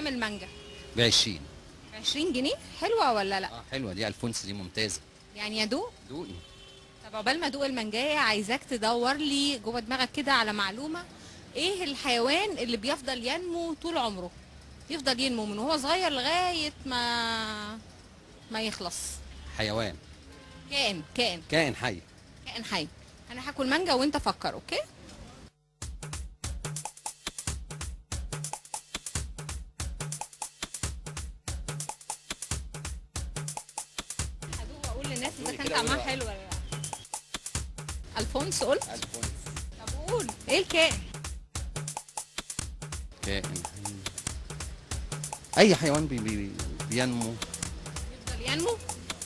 بكام المانجا؟ ب20. 20 جنيه حلوه ولا لا؟ حلوه دي، الفونس دي ممتازه. يعني ادوق؟ دوقي. طب عقبال ما ادوق المانجايه عايزاك تدور لي جوه دماغك كده على معلومه. ايه الحيوان اللي بيفضل ينمو طول عمره؟ يفضل ينمو من وهو صغير لغايه ما يخلص. حيوان. كائن حي. كائن حي. انا هاكل مانجا وانت فكر، اوكي؟ هدوق واقول للناس اذا كان طعمها حلو ولا لا. الفونس قلت؟ الفونس. طب قول ايه الكائن؟ كائن حي. اي حيوان بينمو.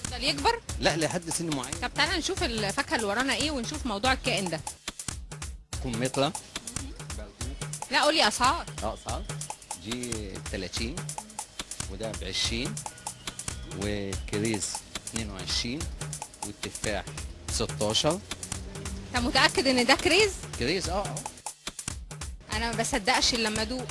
يفضل يكبر؟ لا، لحد سن معين. طب تعالى نشوف الفاكهه اللي ورانا ايه ونشوف موضوع الكائن ده. كمثرى. لا قولي اسعار. اسعار دي ب30 وده ب20 وكريز 22 والتفاح 16. انت متاكد ان ده كريز؟ كريز انا ما بصدقش الا لما ادوق.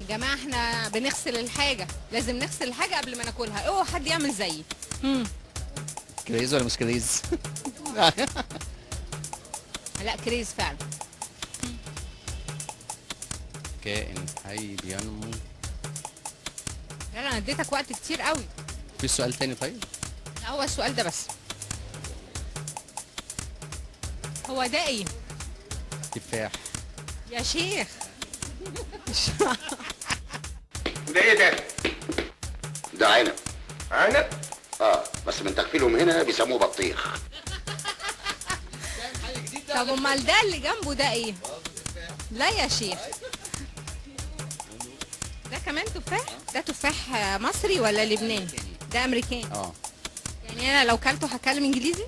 يا جماعه احنا بنغسل الحاجه، لازم نغسل الحاجه قبل ما ناكلها، اوعى حد يعمل زيي. كريز ولا مش كريز؟ لا كريز فعلا. كائن حي بينمو. لا انا اديتك وقت كتير قوي. في سؤال تاني طيب؟ لا هو السؤال ده بس. هو ده ايه؟ تفاح. يا شيخ. ده ايه ده؟ ده عنب. عنب؟ بس من تخفيلهم هنا بيسموه بطيخ. طب امال ده اللي جنبه ده ايه؟ لا يا شيخ. ده كمان تفاح؟ ده تفاح مصري ولا لبناني؟ ده امريكاني. يعني انا لو كلته هتكلم انجليزي؟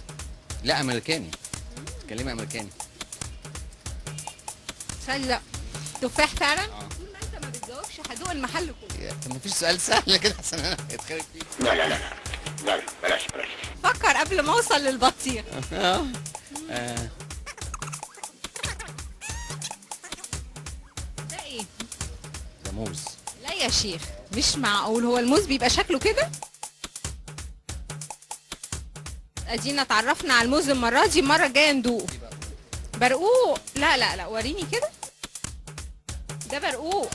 لا امريكاني. تكلمي امريكاني. لا تفاح فعلا؟ طول ما انت ما بتجاوبش هدوق المحل كله. طب مفيش سؤال سهل كده عشان انا اتخرج فيه. لا بلاش. فكر قبل ما اوصل للبطيخ. ده ايه؟ ده موز. لا يا شيخ مش معقول، هو الموز بيبقى شكله كده؟ ادينا اتعرفنا على الموز المره دي، المره الجايه ندوقه. برقوق. لا وريني كده. ده برقوق.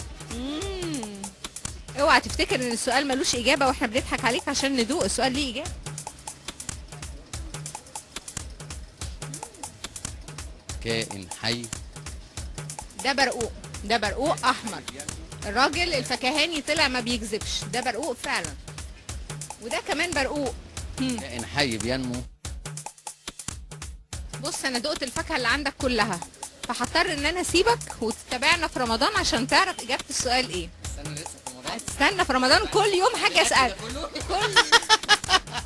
اوعى تفتكر ان السؤال ملوش اجابه واحنا بنضحك عليك عشان ندوق، السؤال ليه اجابه. كائن حي. ده برقوق احمر. الراجل الفكهاني طلع ما بيكذبش، ده برقوق فعلا. وده كمان برقوق. كائن حي بينمو. بص انا دقت الفاكهه اللي عندك كلها، فهضطر ان انا اسيبك وتتابعنا في رمضان عشان تعرف اجابه السؤال ايه. استنى في رمضان كل يوم حاجه اسالك.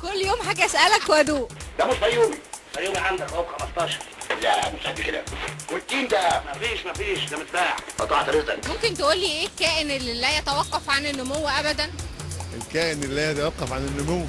كل يوم حاجه اسالك وادوق. ده مش فيومي. فيومي عندك اهو ب 15. لا مش قد كده. والتين ده مفيش ده متباع. قطعت رزقك. ممكن تقولي ايه الكائن اللي لا يتوقف عن النمو ابدا؟ الكائن اللي لا يتوقف عن النمو